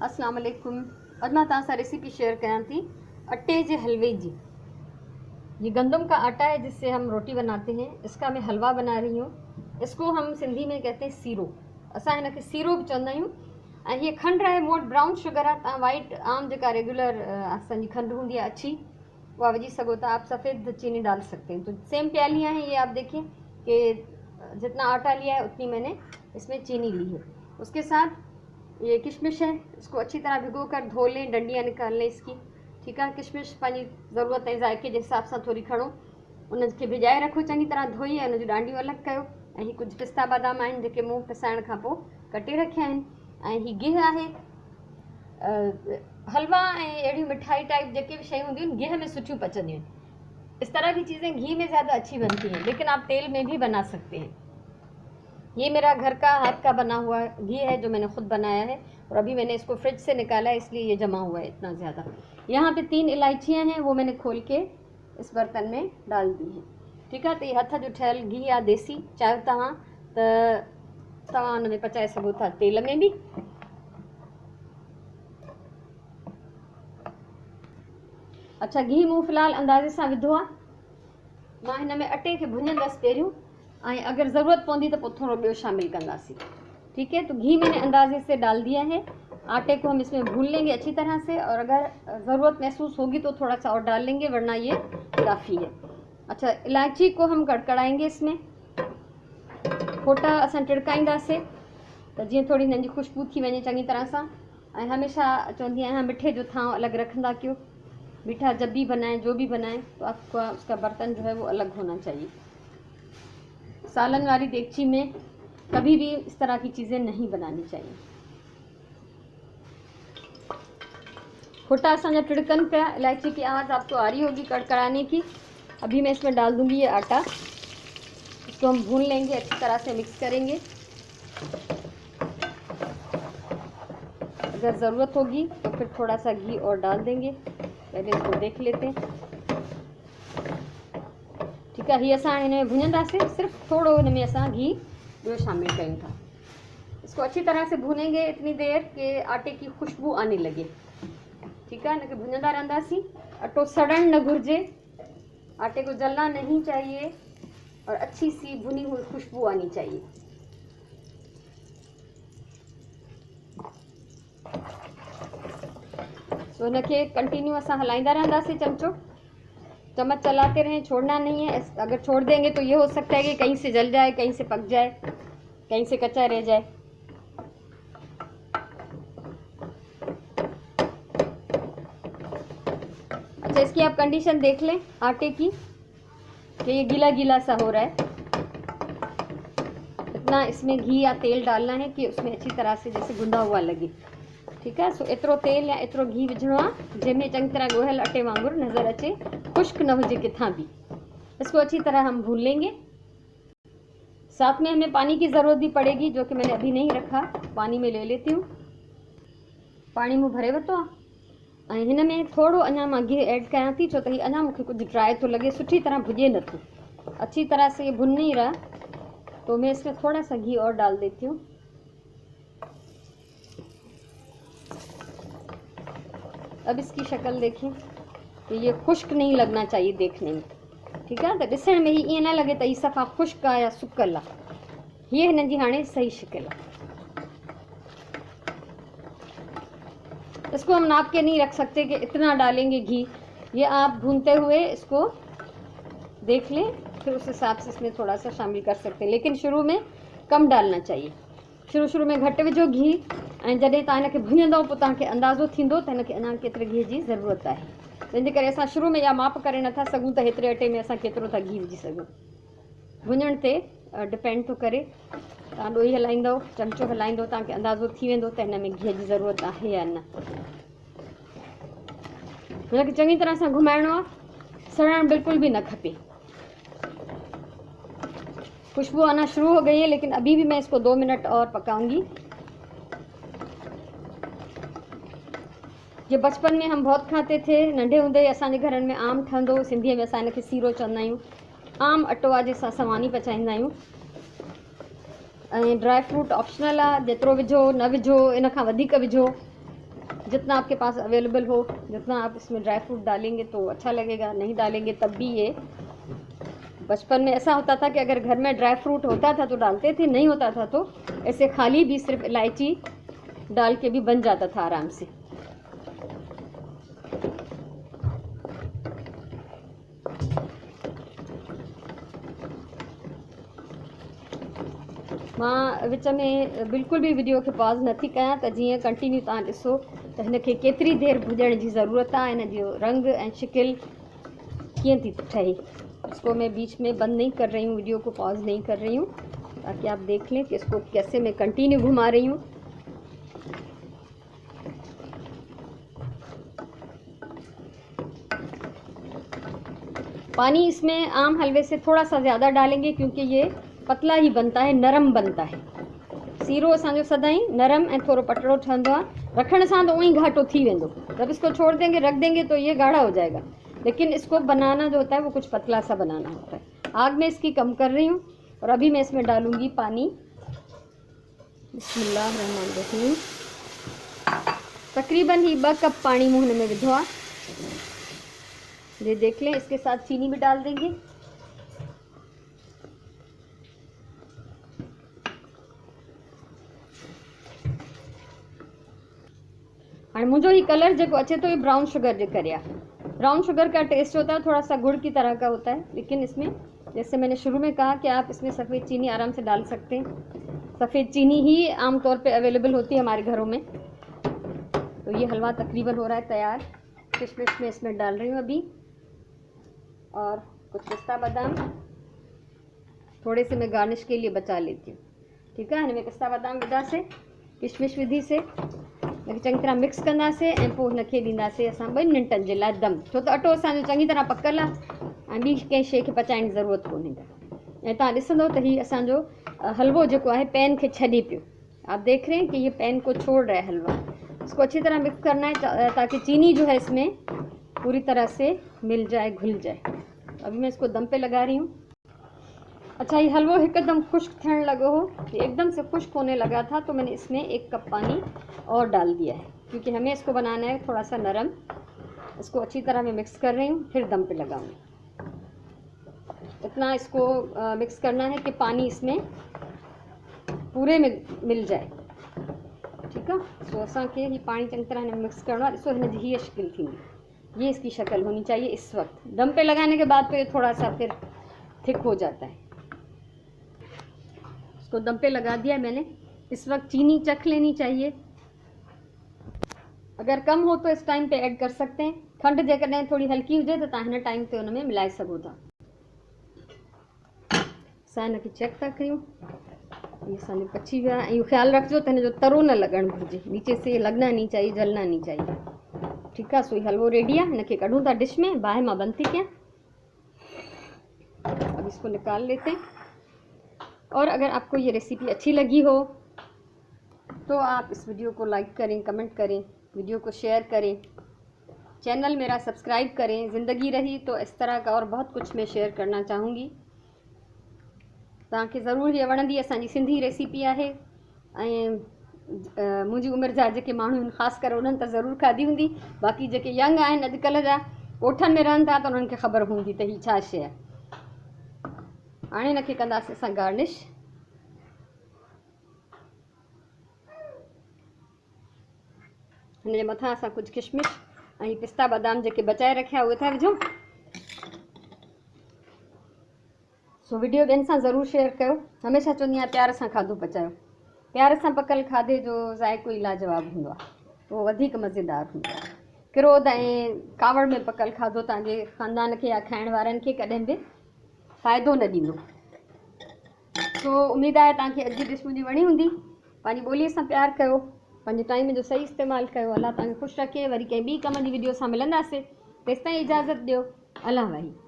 अस्सलाम वालेकुम। अॼु मां तव्हां सां रेसिपी शेयर कयां थी अटे जे हलवे जी। ये गंदम का आटा है जिससे हम रोटी बनाते हैं। इसका मैं हलवा बना रही हूँ। इसको हम सिंधी में कहते हैं सीरो। असां हिनखे सीरो बि चवंदा आहियूं। ऐं हीअ खंडु आहे, मूं वटि ब्राउन शुगर आहे। तव्हां वाइट आम जेका रेगुलर असांजी खंडु हूंदी आहे अच्छी, उहा विझी सघो था। आप सफ़ेद चीनी डाल सकते हैं। तो सेम प्याली है ये, आप देखिए कि जितना आटा लिया है उतनी मैंने इसमें चीनी ली है। उसके साथ ये किशमिश है, इसको अच्छी तरह भिगो कर धो लें, डंडियाँ निकाल लें इसकी। ठीक है, किशमिश पंहिंजी ज़रूरत ऐं ज़ाइक़े जे हिसाब सां थोरी खणो, उनखे भिजाए रखो चङी तरह धोई, ऐं उनजी डांडियूं अलॻि कयो। ऐं हीअ कुझु पिस्ता बादाम आहिनि जेके मूं पिसाइण खां पोइ कटे रखिया आहिनि। ऐं हीअ गिहु आहे। हलवा ऐं अहिड़ियूं मिठाई टाइप जेके भी शयूं हूंदियूं आहिनि गिह में सुठियूं पचंदियूं आहिनि। इस तरह की चीज़ें घी में ज़्यादा अच्छी बनती हैं, लेकिन आप तेल में भी बना सकते हैं। ये मेरा घर का हाथ का बना हुआ घी है जो मैंने ख़ुद बनाया है, और अभी मैंने इसको फ्रिज से निकाला है, इसलिए ये जमा हुआ है इतना ज़्यादा। यहाँ पे 3 इलायचियाँ हैं, वो मैंने खोल के इस बर्तन में डाल दी हैं। ठीक है, तो ये हथ जो ठहियल घी आहे देसी, चाहियो तव्हां हुन में पचाए सघो था तेल में भी। अच्छा, घी मूं फ़िलहाल अंदाज़े सां विधो आहे। मां हिन में अटे खे भुञंदसि पहिरियों, ऐं अगर ज़रूरत पवंदी तो थोड़ा ॿियो शामिल कंदासीं। ठीक है, तो घी मैंने अंदाजे से डाल दिया है। आटे को हम इसमें भून लेंगे अच्छी तरह से, और अगर ज़रूरत महसूस होगी तो थोड़ा सा और डाल लेंगे, वरना ये काफ़ी है। अच्छा, इलायची को हम कड़कड़ाएंगे इसमें। फोटा असां टिड़काईंदासीं तो जीअं थोड़ी हिननि जी खुशबू थी वञे चङी तरह सां। ऐं हमेशह चवंदी आहियां मिठे जो थांव अलग रखंदा क्यों। मीठा जब भी बनाएं, जो भी बनाएं, तो आपका उसका बर्तन जो है वो अलग होना चाहिए। सालन वाली देगची में कभी भी इस तरह की चीज़ें नहीं बनानी चाहिए। फोटा असांजा टिड़कन पे, इलायची की आवाज़ आपको आ रही होगी कड़कड़ाने की। अभी मैं इसमें डाल दूंगी ये आटा। इसको हम भून लेंगे, अच्छी तरह से मिक्स करेंगे। अगर ज़रूरत होगी तो फिर थोड़ा सा घी और डाल देंगे। पहले इसको देख लेते हैं। ठीक है, ये असां इन्हें भुनंदासीं, सिर्फ थोड़ो इनमें असां घी ॿियो शामिल कयूं था। इसको अच्छी तरह से भूनेंगे इतनी देर कि आटे की खुशबू आने लगे। ठीक है, इनके भुनंदा रहंदासीं। अटो सड़न न घुर्जे, आटे को जलना नहीं चाहिए, और अच्छी सी भुनी हुई खुशबू आनी चाहिए। तो इनके कंटिन्यू असां हलाईंदा रहंदासीं। चम्मच चलाते रहें, छोड़ना नहीं है। अगर छोड़ देंगे तो ये हो सकता है कि कहीं से जल जाए, कहीं से पक जाए, कहीं से कच्चा रह जाए। अच्छा, इसकी आप कंडीशन देख लें आटे की कि ये गीला गीला सा हो रहा है। इतना इसमें घी या तेल डालना है कि उसमें अच्छी तरह से जैसे गुंदा हुआ लगे। ठीक है, सो एतिरो तेल या एतिरो घी विझणो आहे जंहिंमें चङी तरह ॻोहियल अटे वांगुरु नज़र अचे, खुश्क न हुजे किथां भी। इसको अच्छी तरह हम भून लेंगे। साथ में हमें पानी की ज़रूरत भी पड़ेगी, जो कि मैंने अभी नहीं रखा। पानी में ले लेती हूँ। पानी मूं भरे वरितो आहे, ऐं हिन में थोड़ो अञा मां घी ऐड कयां थी, छो त हीअ अञा मूंखे कुझु ड्राई थो लगे, सुठी तरह भुजे नथो। अच्छी तरह से ये भुन नहीं रहा, तो मैं इसमें थोड़ा सा घी और डाल देती हूँ। अब इसकी शक्ल देखें तो ये खुश्क नहीं लगना चाहिए देखने में। ठीक है, तो ॾिसण में ही ईअं न लगे तो ये सफ़ा खुश्क आहे या सुकल आहे। ये हिन जी हाणे सही शक्ल है। इसको हम नाप के नहीं रख सकते कि इतना डालेंगे घी। ये आप भूनते हुए इसको देख लें, फिर उस हिसाब से इसमें थोड़ा सा शामिल कर सकते हैं, लेकिन शुरू में कम डालना चाहिए। शुरू में घट विझो घी, ऐं जॾहिं तव्हां हिनखे भुञंदव पोइ तव्हांखे अंदाज़ो थींदो त हिनखे अञा केतिरे घी जी ज़रूरत आहे। जंहिंजे करे असां शुरू में इहा माप करे नथा सघूं त हेतिरे अटे में असां केतिरो था घी विझी सघूं। भुञण ते डिपेंड थो करे। तव्हां ॾोही हलाईंदव, चमचो हलाईंदव, तव्हांखे अंदाज़ो थी वेंदो त हिन में घीअ जी ज़रूरत आहे या न। हुनखे चङी तरह सां घुमाइणो आहे, सड़णु बिल्कुल भी न खपे। खुशबू आना शुरू हो गई है, लेकिन अभी भी मैं इसको 2 मिनट और पकाऊंगी। ये बचपन में हम बहुत खाते थे। नंढे हूंदे असांजे घरनि में आम ठहंदो, सिंधीअ में असां हिनखे सीरो चवंदा आहियूं। आम अटो आहे जंहिंसां सवानी पचाईंदा आहियूं। ऐं ड्राई फ्रूट ऑप्शनल आहे, जेतिरो विझो न विझो, इन खां वधीक विझो, जितना आपके पास अवेलेबल हो, जितना आप इसमें ड्राई फ्रूट डालेंगे तो अच्छा लगेगा, नहीं डालेंगे तब भी ये। बचपन में ऐसा होता था कि अगर घर में ड्राई फ्रूट होता था तो डालते थे, नहीं होता था तो ऐसे खाली भी सिर्फ इलायची डाल के भी बन जाता था आराम से। मां विच में बिल्कुल भी वीडियो खे पॉज नथी कयां त जीअं कंटिन्यू तव्हां ॾिसो त हिन खे केतिरी देरि भुॼण जी ज़रूरत आहे, हिन जो रंग ऐं शिकिल कीअं थी ठहे। इसको मैं बीच में बंद नहीं कर रही हूँ, वीडियो को पॉज नहीं कर रही हूँ, ताकि आप देख लें कि इसको कैसे मैं कंटिन्यू घुमा रही हूँ। पानी इसमें आम हलवे से थोड़ा सा ज़्यादा डालेंगे क्योंकि ये पतला ही बनता है, नरम बनता है। सीरो असांजो सदाई नरम ऐं थोड़ो पतलो ठहंदो आहे। रखण सां तो वहीं घाटो थी वेंदो, जब इसको छोड़ देंगे, रख देंगे तो ये गाढ़ा हो जाएगा। लेकिन इसको बनाना जो होता है वो कुछ पतला सा बनाना होता है। आग में इसकी कम कर रही हूँ और अभी मैं इसमें डालूँगी पानी। बिस्मिल्लाहिर्रहमानिर्रहीम। तकरीबन ही 2 कप पानी मूँ हिन में विधो आहे। ये देख लें, इसके साथ चीनी भी डाल देंगे। हाँ, मुझे ही कलर जो अच्छे तो ये ब्राउन शुगर जो कर। ब्राउन शुगर का टेस्ट होता है, थोड़ा सा गुड़ की तरह का होता है, लेकिन इसमें जैसे मैंने शुरू में कहा कि आप इसमें सफ़ेद चीनी आराम से डाल सकते हैं। सफ़ेद चीनी ही आमतौर पे अवेलेबल होती है हमारे घरों में। तो ये हलवा तकरीबन हो रहा है तैयार। किशमिश में इसमें डाल रही हूँ अभी, और कुछ पिस्ता बादाम थोड़े से मैं गार्निश के लिए बचा लेती हूँ। ठीक है, हिन में पिस्ता बादाम विधासीं, किशमिश विधी से हिनखे चङी तरह मिक्स कंदासीं ऐं पोइ हिनखे ॾींदासीं असां 2 मिंटनि जे लाइ दम, छो त अटो असांजो चङी तरह पकल आहे ऐं ॿी कंहिं शइ खे पचाइण जी ज़रूरत कोन्हे। ऐं तव्हां ॾिसंदो त हीउ असांजो हलवो जेको आहे पैन खे छॾे पियो। आप देख रहे हैं कि ये पैन को छोड़ रहा है हलवा। इसको अच्छी तरह मिक्स करना है ताकि चीनी जो है इसमें पूरी तरह से मिल जाए, घुल जाए। अभी मैं इसको दम पे लगा रही हूँ। अच्छा, ये हलवो एकदम खुश्क थियण लॻो हो, ये एकदम से खुश्क होने लगा था तो मैंने इसमें 1 कप पानी और डाल दिया है, क्योंकि हमें इसको बनाना है थोड़ा सा नरम। इसको अच्छी तरह मैं मिक्स कर रही हूँ, फिर दम पे लगाऊंगी। इतना इसको मिक्स करना है कि पानी इसमें पूरे में मिल जाए। ठीक है, तो असांखे ये पानी चंगी तरह मिक्स करना। ॾिसो हिन जी हीअ शकिल थींदी, ये इसकी शक्ल होनी चाहिए इस वक्त। दम पे लगाने के बाद तो ये थोड़ा सा फिर थिक हो जाता है। इसको दम पे लगा दिया मैंने। इस वक्त चीनी चख लेनी चाहिए, अगर कम हो तो इस टाइम पे ऐड कर सकते हैं। खंड जेकॾहिं थोड़ी हल्की हुजे तो तव्हां हिन टाइम ते हुन में मिलाए सघो था। असां हिनखे चेक था कयूं, ये असांजो पची वियो आहे। ऐं ख़्यालु रखिजो त हिन जो तरो न लॻणु घुरिजे, नीचे से लगना नहीं चाहिए, जलना नहीं चाहिए। ठीक है, सो हलवो रेडी है। हिनखे कढूं था डिश में, बाहि मां बंद थी कयां। अब इसको निकाल लेते हैं। और अगर आपको ये रेसिपी अच्छी लगी हो तो आप इस वीडियो को लाइक करें, कमेंट करें, वीडियो को शेयर करें, चैनल मेरा सब्सक्राइब करें। ज़िंदगी रही तो इस तरह का और बहुत कुछ मैं शेयर करना चाहूँगी। तव्हांखे ज़रूरु ये वणंदी। असांजी सिंधी रेसिपी आहे ऐं मुंहिंजी उमिरि जा जेके माण्हू आहिनि, ख़ासि करे उन्हनि त ज़रूरु खाधी हूंदी। बाक़ी जेके यंग आहिनि अॼुकल्ह जा, ॻोठनि में रहनि था, त उन्हनि खे ख़बर हूंदी त हीअ छा शइ आहे। हाणे हिनखे कंदासीं असां गार्निश। हिन जे मथां असां कुझु किशमिश ऐं पिस्ता बादाम जेके बचाए रखिया उहे था विझूं। सो वीडियो ॿियनि सां ज़रूरु शेयर कयो। हमेशह चवंदी आहियां प्यार सां खाधो पचायो। प्यार सां पकल खाधे जो ज़ाइक़ो ई लाजवाब हूंदो आहे, उहो वधीक मज़ेदार हूंदो आहे। क्रोध ऐं कावड़ में पकल खाधो तव्हांजे ख़ानदान खे या खाइण वारनि खे कॾहिं बि फ़ाइदो न ॾींदो। सो उमेदु आहे तव्हांखे अॼु जी डिश मुंहिंजी वणी हूंदी। पंहिंजी ॿोलीअ सां प्यारु कयो, पंहिंजे टाइम जो सही इस्तेमालु कयो। अलाह तव्हांखे ख़ुशि रखे। वरी कंहिं ॿी कम जी वीडियो सां मिलंदासीं। तेसिताईं इजाज़त ॾियो। अलाह वाही।